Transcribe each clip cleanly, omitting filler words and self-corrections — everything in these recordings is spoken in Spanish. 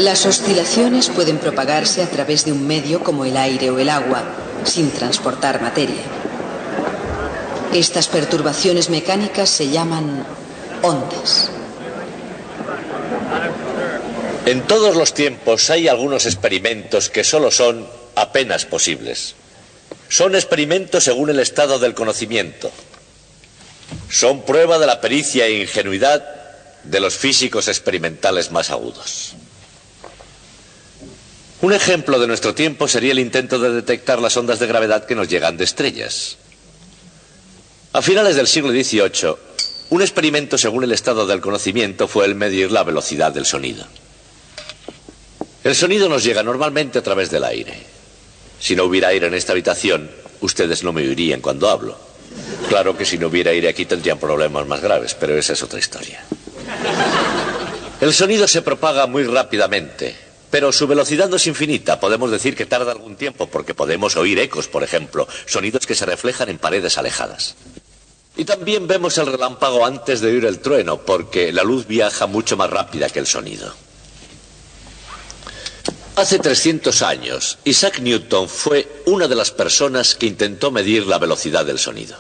Las oscilaciones pueden propagarse a través de un medio como el aire o el agua, sin transportar materia. Estas perturbaciones mecánicas se llaman ondas. En todos los tiempos hay algunos experimentos que solo son apenas posibles. Son experimentos según el estado del conocimiento. Son prueba de la pericia e ingenuidad de los físicos experimentales más agudos. Un ejemplo de nuestro tiempo sería el intento de detectar las ondas de gravedad que nos llegan de estrellas. A finales del siglo XVIII, un experimento según el estado del conocimiento fue el medir la velocidad del sonido. El sonido nos llega normalmente a través del aire. Si no hubiera aire en esta habitación, ustedes no me oirían cuando hablo. Claro que si no hubiera aire aquí tendrían problemas más graves, pero esa es otra historia. El sonido se propaga muy rápidamente, pero su velocidad no es infinita. Podemos decir que tarda algún tiempo porque podemos oír ecos, por ejemplo, sonidos que se reflejan en paredes alejadas. Y también vemos el relámpago antes de oír el trueno, porque la luz viaja mucho más rápida que el sonido. Hace 300 años, Isaac Newton fue una de las personas que intentó medir la velocidad del sonido.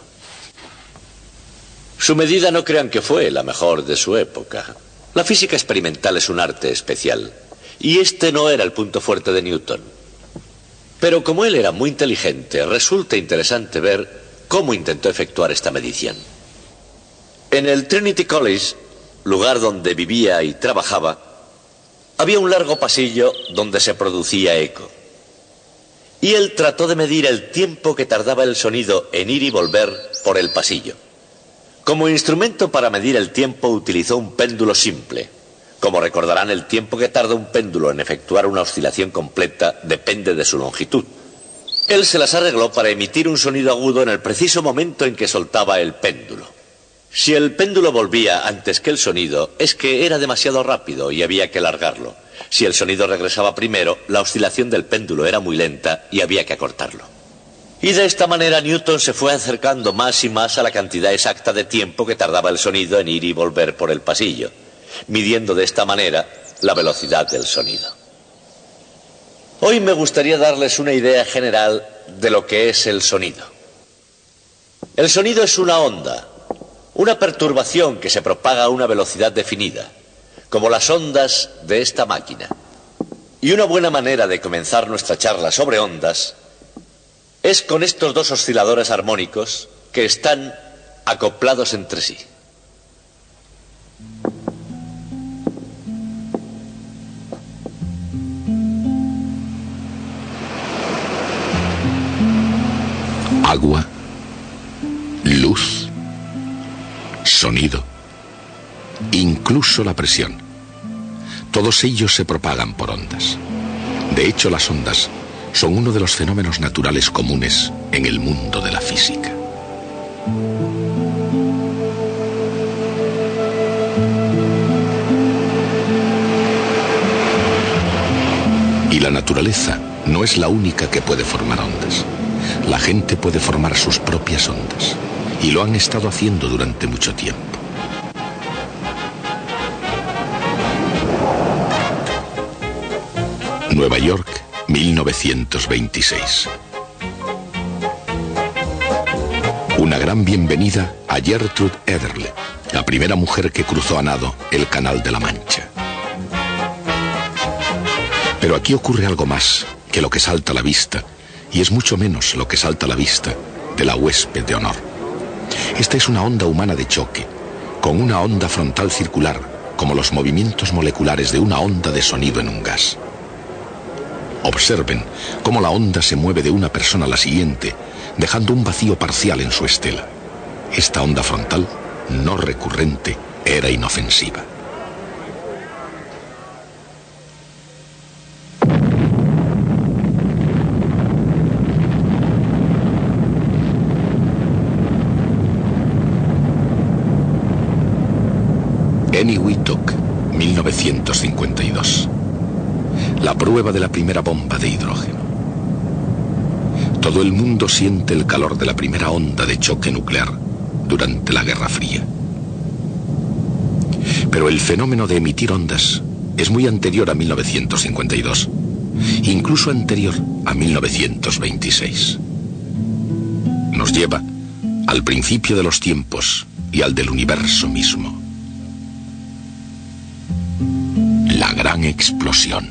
Su medida no crean que fue la mejor de su época. La física experimental es un arte especial, y este no era el punto fuerte de Newton. Pero como él era muy inteligente, resulta interesante ver cómo intentó efectuar esta medición. En el Trinity College, lugar donde vivía y trabajaba, había un largo pasillo donde se producía eco. Y él trató de medir el tiempo que tardaba el sonido en ir y volver por el pasillo. Como instrumento para medir el tiempo utilizó un péndulo simple. Como recordarán, el tiempo que tarda un péndulo en efectuar una oscilación completa depende de su longitud. Él se las arregló para emitir un sonido agudo en el preciso momento en que soltaba el péndulo. Si el péndulo volvía antes que el sonido, es que era demasiado rápido y había que alargarlo. Si el sonido regresaba primero, la oscilación del péndulo era muy lenta y había que acortarlo. Y de esta manera Newton se fue acercando más y más a la cantidad exacta de tiempo que tardaba el sonido en ir y volver por el pasillo, midiendo de esta manera la velocidad del sonido. Hoy me gustaría darles una idea general de lo que es el sonido. El sonido es una onda, una perturbación que se propaga a una velocidad definida, como las ondas de esta máquina. Y una buena manera de comenzar nuestra charla sobre ondas es con estos dos osciladores armónicos que están acoplados entre sí. Agua, luz, sonido, incluso la presión. Todos ellos se propagan por ondas. De hecho, las ondas son uno de los fenómenos naturales comunes en el mundo de la física. Y la naturaleza no es la única que puede formar ondas. La gente puede formar sus propias ondas, y lo han estado haciendo durante mucho tiempo. Nueva York, 1926. Una gran bienvenida a Gertrude Ederle, la primera mujer que cruzó a nado el Canal de la Mancha. Pero aquí ocurre algo más que lo que salta a la vista, y es mucho menos lo que salta a la vista de la huésped de honor. Esta es una onda humana de choque, con una onda frontal circular, como los movimientos moleculares de una onda de sonido en un gas. Observen cómo la onda se mueve de una persona a la siguiente, dejando un vacío parcial en su estela. Esta onda frontal, no recurrente, era inofensiva. Eniwetok, 1952. La prueba de la primera bomba de hidrógeno. Todo el mundo siente el calor de la primera onda de choque nuclear durante la Guerra Fría. Pero el fenómeno de emitir ondas es muy anterior a 1952, incluso anterior a 1926. Nos lleva al principio de los tiempos y al del universo mismo. La gran explosión.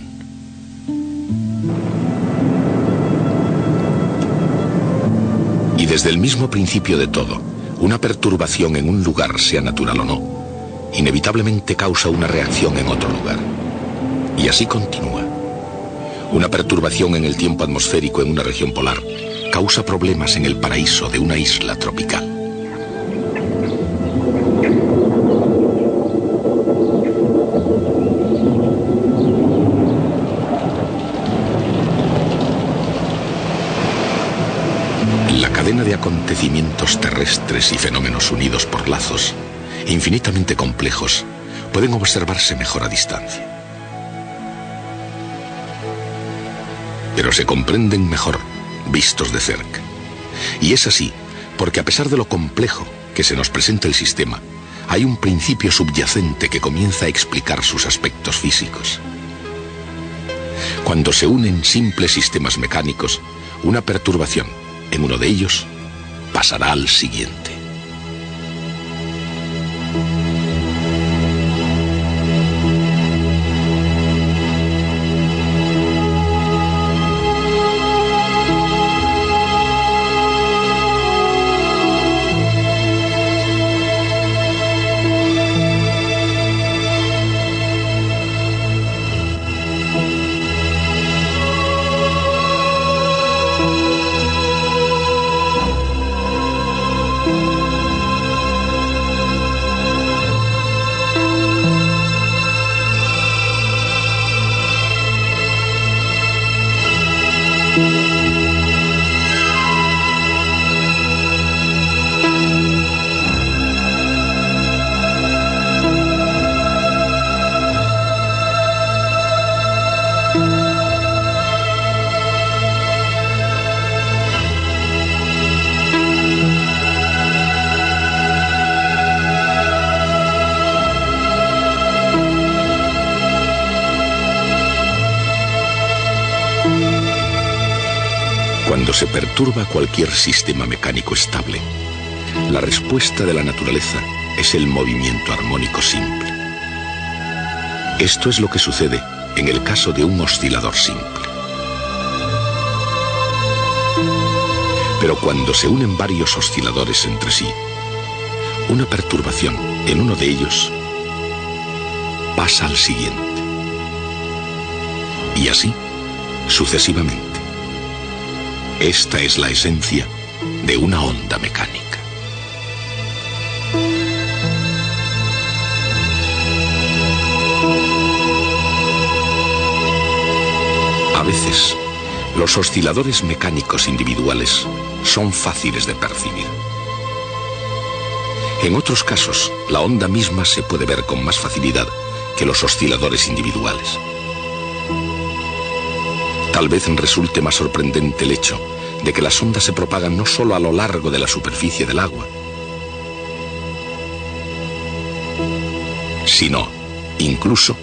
Y desde el mismo principio de todo, una perturbación en un lugar, sea natural o no, inevitablemente causa una reacción en otro lugar. Y así continúa. Una perturbación en el tiempo atmosférico en una región polar causa problemas en el paraíso de una isla tropical. La cadena de acontecimientos terrestres y fenómenos unidos por lazos infinitamente complejos pueden observarse mejor a distancia. Pero se comprenden mejor vistos de cerca. Y es así porque a pesar de lo complejo que se nos presenta el sistema, hay un principio subyacente que comienza a explicar sus aspectos físicos. Cuando se unen simples sistemas mecánicos, una perturbación en uno de ellos pasará al siguiente. Cuando se perturba cualquier sistema mecánico estable, la respuesta de la naturaleza es el movimiento armónico simple. Esto es lo que sucede en el caso de un oscilador simple. Pero cuando se unen varios osciladores entre sí, una perturbación en uno de ellos pasa al siguiente. Y así, sucesivamente. Esta es la esencia de una onda mecánica. A veces, los osciladores mecánicos individuales son fáciles de percibir. En otros casos, la onda misma se puede ver con más facilidad que los osciladores individuales. Tal vez resulte más sorprendente el hecho de que las ondas se propagan no solo a lo largo de la superficie del agua, sino, incluso,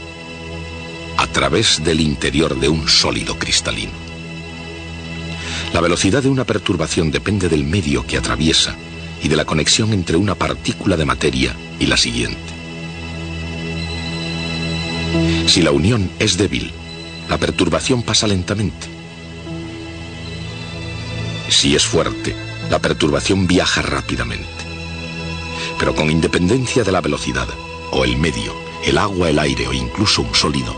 a través del interior de un sólido cristalino. La velocidad de una perturbación depende del medio que atraviesa y de la conexión entre una partícula de materia y la siguiente. Si la unión es débil, la perturbación pasa lentamente. Si es fuerte, la perturbación viaja rápidamente. Pero con independencia de la velocidad, o el medio, el agua, el aire o incluso un sólido,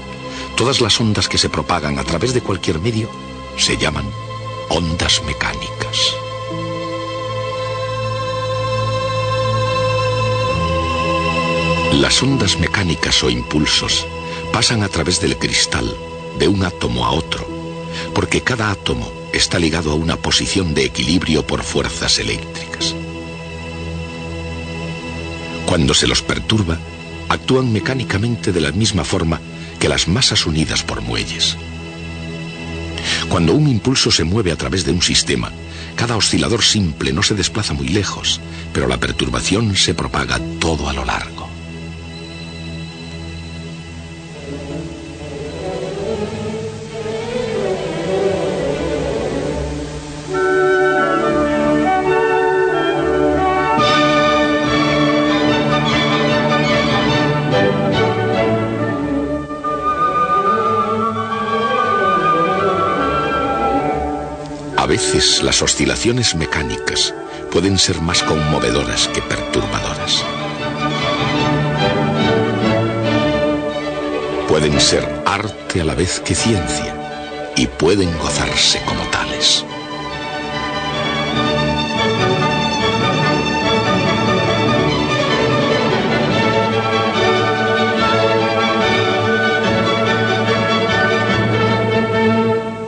todas las ondas que se propagan a través de cualquier medio se llaman ondas mecánicas. Las ondas mecánicas o impulsos pasan a través del cristal, de un átomo a otro, porque cada átomo está ligado a una posición de equilibrio por fuerzas eléctricas. Cuando se los perturba, actúan mecánicamente de la misma forma que las masas unidas por muelles. Cuando un impulso se mueve a través de un sistema, cada oscilador simple no se desplaza muy lejos, pero la perturbación se propaga todo a lo largo. veces las oscilaciones mecánicas pueden ser más conmovedoras que perturbadoras. Pueden ser arte a la vez que ciencia y pueden gozarse como tales.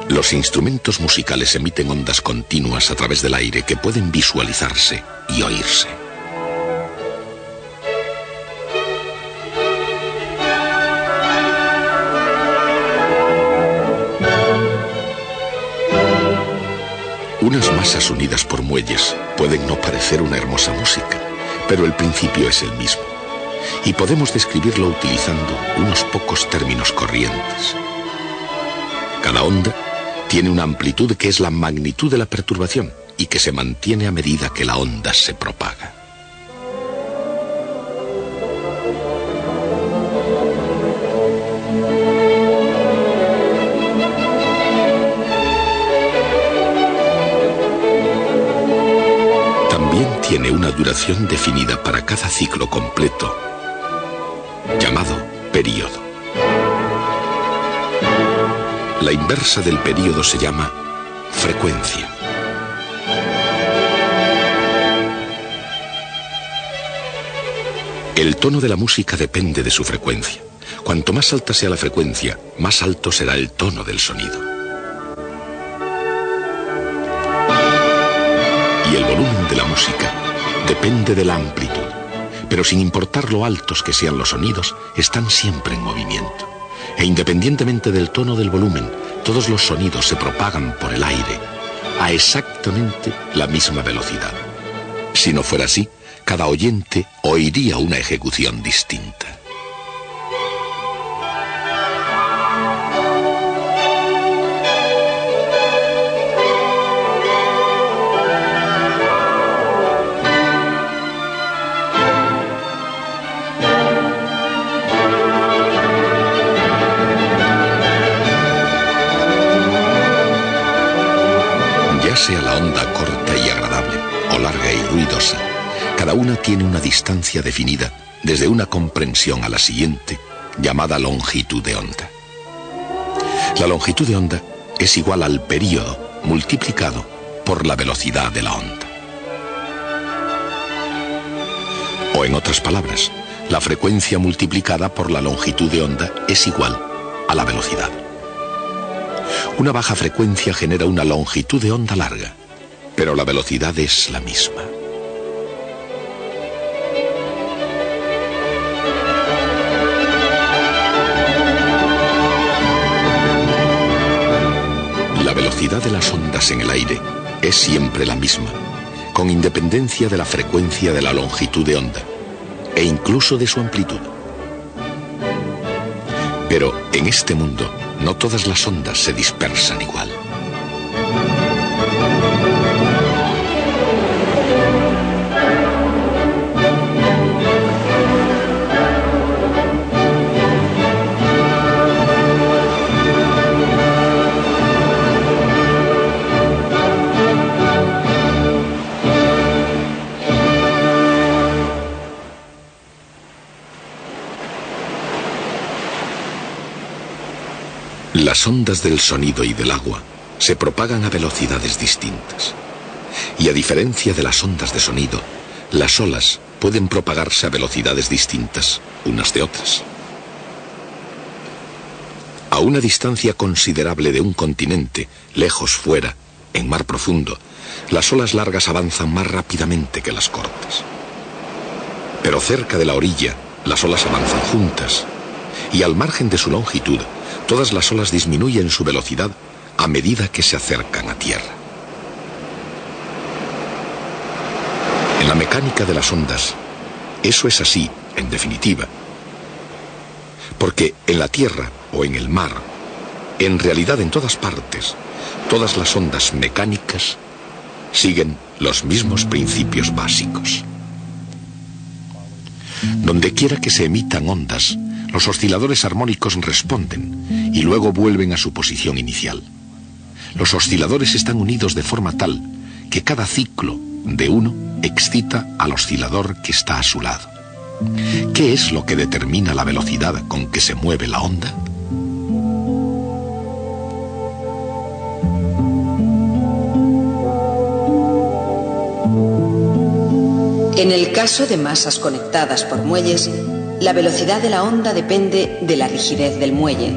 Los instrumentos musicales emiten ondas continuas a través del aire que pueden visualizarse y oírse. Unas masas unidas por muelles pueden no parecer una hermosa música, pero el principio es el mismo, y podemos describirlo utilizando unos pocos términos corrientes. Cada onda tiene una amplitud que es la magnitud de la perturbación y que se mantiene a medida que la onda se propaga. También tiene una duración definida para cada ciclo completo, llamado período. La inversa del período se llama frecuencia. El tono de la música depende de su frecuencia. Cuanto más alta sea la frecuencia, más alto será el tono del sonido. Y el volumen de la música depende de la amplitud, pero sin importar lo altos que sean los sonidos, están siempre en movimiento. E independientemente del tono del volumen, todos los sonidos se propagan por el aire a exactamente la misma velocidad. Si no fuera así, cada oyente oiría una ejecución distinta. Sea la onda corta y agradable o larga y ruidosa, cada una tiene una distancia definida desde una comprensión a la siguiente, llamada longitud de onda. La longitud de onda es igual al período multiplicado por la velocidad de la onda. O en otras palabras, la frecuencia multiplicada por la longitud de onda es igual a la velocidad. Una baja frecuencia genera una longitud de onda larga, pero la velocidad es la misma. La velocidad de las ondas en el aire es siempre la misma, con independencia de la frecuencia de la longitud de onda, e incluso de su amplitud. Pero en este mundo, no todas las ondas se dispersan igual. Las ondas del sonido y del agua se propagan a velocidades distintas. Y a diferencia de las ondas de sonido, las olas pueden propagarse a velocidades distintas unas de otras. A una distancia considerable de un continente, lejos fuera, en mar profundo, las olas largas avanzan más rápidamente que las cortas. Pero cerca de la orilla, las olas avanzan juntas, y al margen de su longitud, todas las olas disminuyen su velocidad a medida que se acercan a tierra. En la mecánica de las ondas, eso es así, en definitiva. Porque en la tierra o en el mar, en realidad en todas partes, todas las ondas mecánicas siguen los mismos principios básicos. Donde quiera que se emitan ondas, los osciladores armónicos responden y luego vuelven a su posición inicial. Los osciladores están unidos de forma tal que cada ciclo de uno excita al oscilador que está a su lado. ¿Qué es lo que determina la velocidad con que se mueve la onda? En el caso de masas conectadas por muelles, la velocidad de la onda depende de la rigidez del muelle,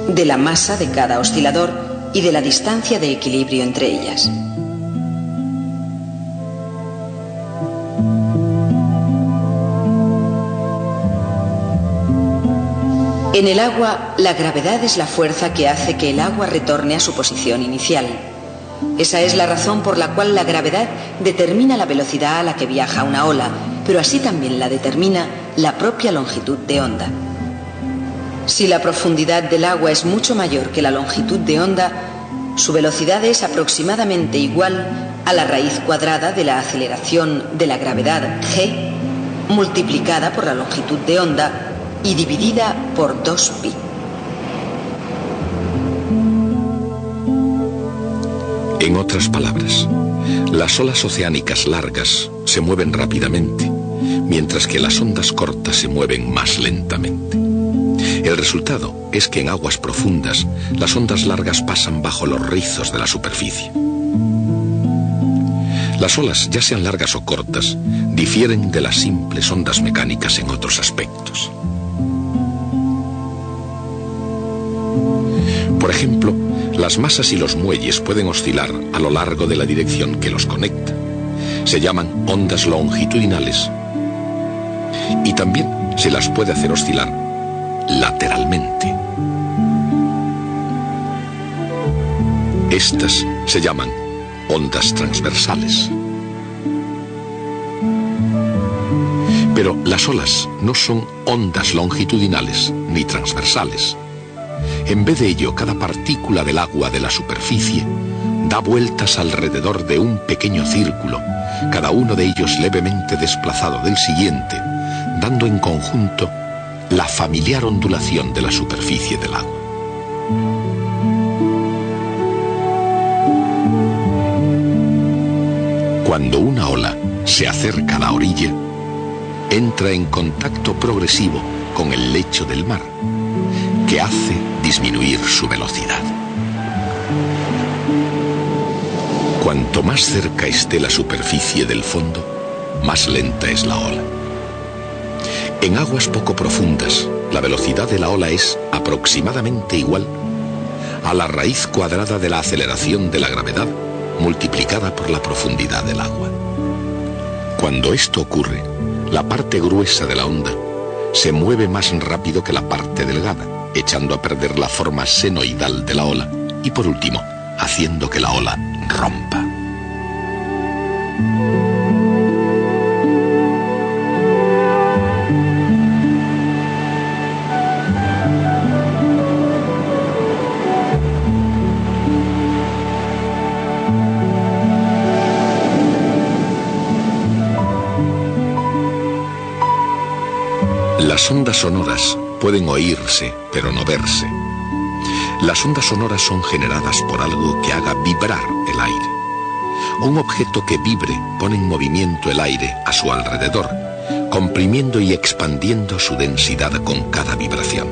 de la masa de cada oscilador y de la distancia de equilibrio entre ellas. En el agua, la gravedad es la fuerza que hace que el agua retorne a su posición inicial. Esa es la razón por la cual la gravedad determina la velocidad a la que viaja una ola, pero así también la determina la propia longitud de onda. Si la profundidad del agua es mucho mayor que la longitud de onda, su velocidad es aproximadamente igual a la raíz cuadrada de la aceleración de la gravedad g multiplicada por la longitud de onda y dividida por 2pi. En otras palabras, las olas oceánicas largas se mueven rápidamente, mientras que las ondas cortas se mueven más lentamente. El resultado es que en aguas profundas, las ondas largas pasan bajo los rizos de la superficie. Las olas, ya sean largas o cortas, difieren de las simples ondas mecánicas en otros aspectos. Por ejemplo, las masas y los muelles pueden oscilar a lo largo de la dirección que los conecta. Se llaman ondas longitudinales. Y también se las puede hacer oscilar lateralmente. Estas se llaman ondas transversales. Pero las olas no son ondas longitudinales ni transversales. En vez de ello, cada partícula del agua de la superficie da vueltas alrededor de un pequeño círculo, cada uno de ellos levemente desplazado del siguiente, dando en conjunto la familiar ondulación de la superficie del agua. Cuando una ola se acerca a la orilla, entra en contacto progresivo con el lecho del mar, que hace disminuir su velocidad. Cuanto más cerca esté la superficie del fondo, más lenta es la ola. En aguas poco profundas, la velocidad de la ola es aproximadamente igual a la raíz cuadrada de la aceleración de la gravedad multiplicada por la profundidad del agua. Cuando esto ocurre, la parte gruesa de la onda se mueve más rápido que la parte delgada, echando a perder la forma senoidal de la ola y, por último, haciendo que la ola rompa. Las ondas sonoras pueden oírse, pero no verse. Las ondas sonoras son generadas por algo que haga vibrar el aire. Un objeto que vibre pone en movimiento el aire a su alrededor, comprimiendo y expandiendo su densidad con cada vibración.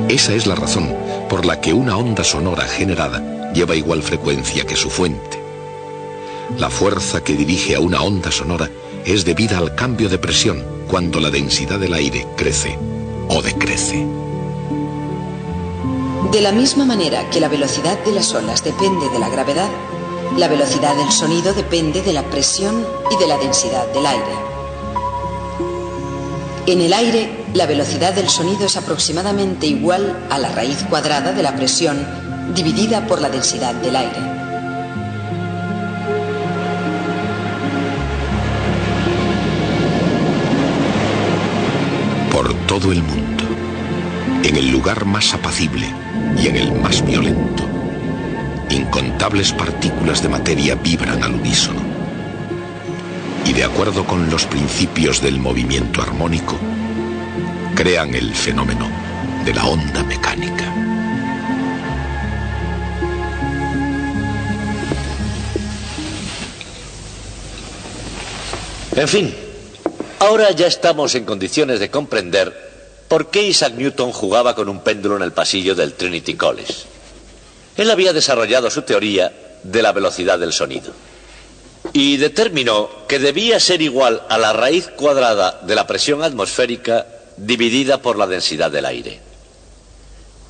Esa es la razón por la que una onda sonora generada lleva igual frecuencia que su fuente. La fuerza que dirige a una onda sonora es debida al cambio de presión cuando la densidad del aire crece o decrece. De la misma manera que la velocidad de las olas depende de la gravedad, la velocidad del sonido depende de la presión y de la densidad del aire. En el aire, la velocidad del sonido es aproximadamente igual a la raíz cuadrada de la presión dividida por la densidad del aire. Por todo el mundo, en el lugar más apacible y en el más violento, incontables partículas de materia vibran al unísono. Y de acuerdo con los principios del movimiento armónico, crean el fenómeno de la onda mecánica. En fin, ahora ya estamos en condiciones de comprender por qué Isaac Newton jugaba con un péndulo en el pasillo del Trinity College. Él había desarrollado su teoría de la velocidad del sonido y determinó que debía ser igual a la raíz cuadrada de la presión atmosférica dividida por la densidad del aire.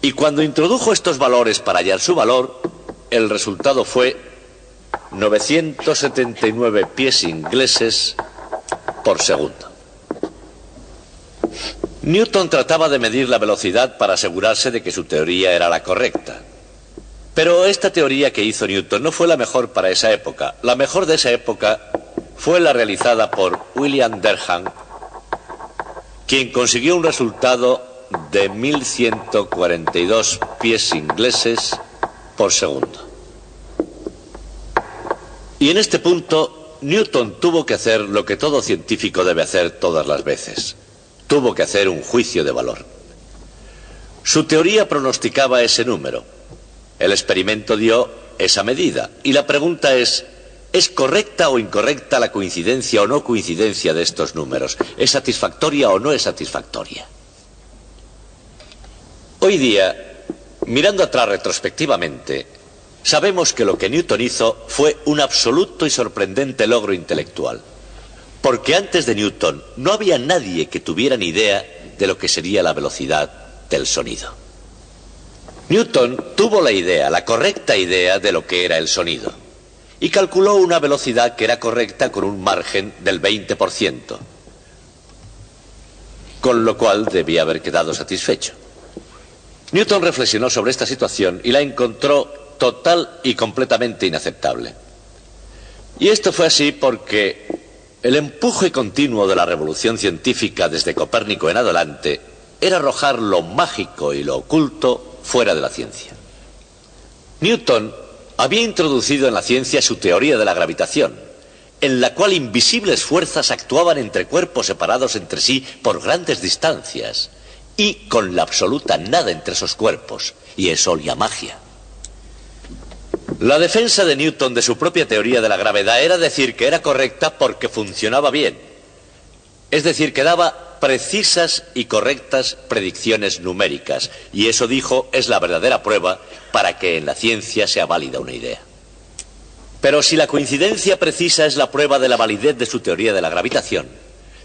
Y cuando introdujo estos valores para hallar su valor, el resultado fue 979 pies ingleses por segundo. Newton trataba de medir la velocidad para asegurarse de que su teoría era la correcta. Pero esta teoría que hizo Newton no fue la mejor para esa época. La mejor de esa época fue la realizada por William Derham, quien consiguió un resultado de 1142 pies ingleses por segundo. Y en este punto, Newton tuvo que hacer lo que todo científico debe hacer todas las veces. Tuvo que hacer un juicio de valor. Su teoría pronosticaba ese número. El experimento dio esa medida. Y la pregunta ¿es correcta o incorrecta la coincidencia o no coincidencia de estos números? ¿Es satisfactoria o no es satisfactoria? Hoy día, mirando atrás retrospectivamente, sabemos que lo que Newton hizo fue un absoluto y sorprendente logro intelectual. Porque antes de Newton no había nadie que tuviera ni idea de lo que sería la velocidad del sonido. Newton tuvo la idea, la correcta idea de lo que era el sonido, y calculó una velocidad que era correcta con un margen del 20%, con lo cual debía haber quedado satisfecho. Newton reflexionó sobre esta situación y la encontró total y completamente inaceptable. Y esto fue así porque el empuje continuo de la revolución científica desde Copérnico en adelante era arrojar lo mágico y lo oculto fuera de la ciencia. Newton había introducido en la ciencia su teoría de la gravitación, en la cual invisibles fuerzas actuaban entre cuerpos separados entre sí por grandes distancias y con la absoluta nada entre esos cuerpos, y eso olía magia. La defensa de Newton de su propia teoría de la gravedad era decir que era correcta porque funcionaba bien, es decir, que daba precisas y correctas predicciones numéricas, y eso, dijo, es la verdadera prueba para que en la ciencia sea válida una idea. Pero si la coincidencia precisa es la prueba de la validez de su teoría de la gravitación,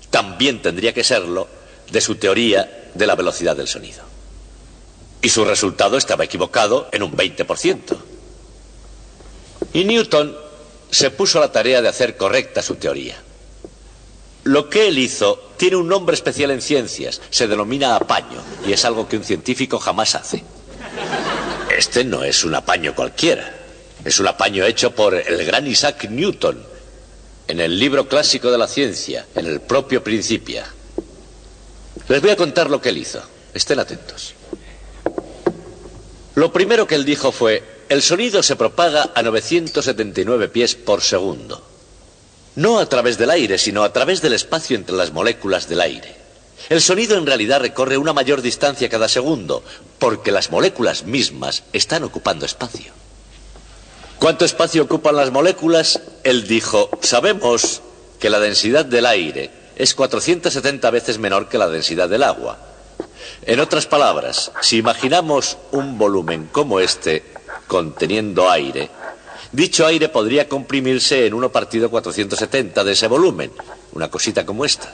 también tendría que serlo de su teoría de la velocidad del sonido. Y su resultado estaba equivocado en un 20%. Y Newton se puso a la tarea de hacer correcta su teoría. Lo que él hizo tiene un nombre especial en ciencias, se denomina apaño, y es algo que un científico jamás hace. Este no es un apaño cualquiera, es un apaño hecho por el gran Isaac Newton, en el libro clásico de la ciencia, en el propio Principia. Les voy a contar lo que él hizo, estén atentos. Lo primero que él dijo fue: el sonido se propaga a 979 pies por segundo. No a través del aire, sino a través del espacio entre las moléculas del aire. El sonido en realidad recorre una mayor distancia cada segundo, porque las moléculas mismas están ocupando espacio. ¿Cuánto espacio ocupan las moléculas? Él dijo: sabemos que la densidad del aire es 470 veces menor que la densidad del agua. En otras palabras, si imaginamos un volumen como este, conteniendo aire, dicho aire podría comprimirse en 1 partido 470 de ese volumen, una cosita como esta.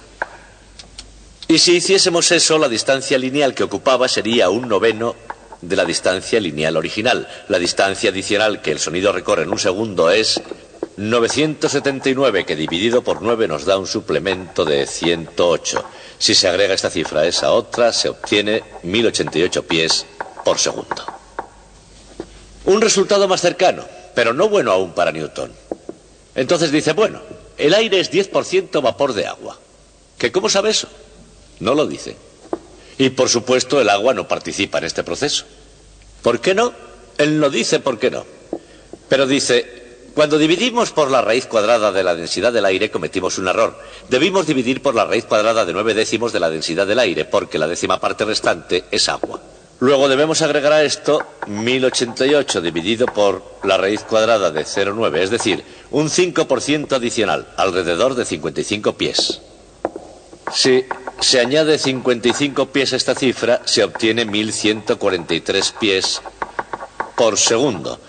Y si hiciésemos eso, la distancia lineal que ocupaba sería 1/9 de la distancia lineal original. La distancia adicional que el sonido recorre en un segundo es 979, que dividido por 9 nos da un suplemento de 108. Si se agrega esta cifra a esa otra, se obtiene 1088 pies por segundo. Un resultado más cercano, pero no bueno aún para Newton. Entonces dice: bueno, el aire es 10% vapor de agua. ¿Que cómo sabe eso? No lo dice. Y por supuesto el agua no participa en este proceso. ¿Por qué no? Él no dice por qué no. Pero dice: cuando dividimos por la raíz cuadrada de la densidad del aire cometimos un error. Debimos dividir por la raíz cuadrada de 9/10 de la densidad del aire, porque la décima parte restante es agua. Luego debemos agregar a esto 1088 dividido por la raíz cuadrada de 0,9, es decir, un 5% adicional, alrededor de 55 pies. Si se añade 55 pies a esta cifra, se obtiene 1143 pies por segundo,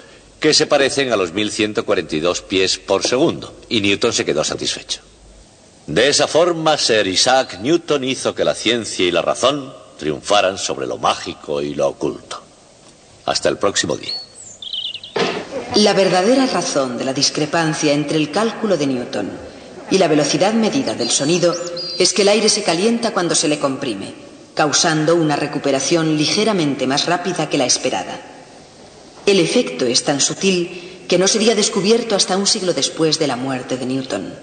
que se parecen a los 1142 pies por segundo, y Newton se quedó satisfecho. De esa forma, Sir Isaac Newton hizo que la ciencia y la razón triunfaran sobre lo mágico y lo oculto. Hasta el próximo día. La verdadera razón de la discrepancia entre el cálculo de Newton y la velocidad medida del sonido es que el aire se calienta cuando se le comprime, causando una recuperación ligeramente más rápida que la esperada. El efecto es tan sutil que no sería descubierto hasta un siglo después de la muerte de Newton.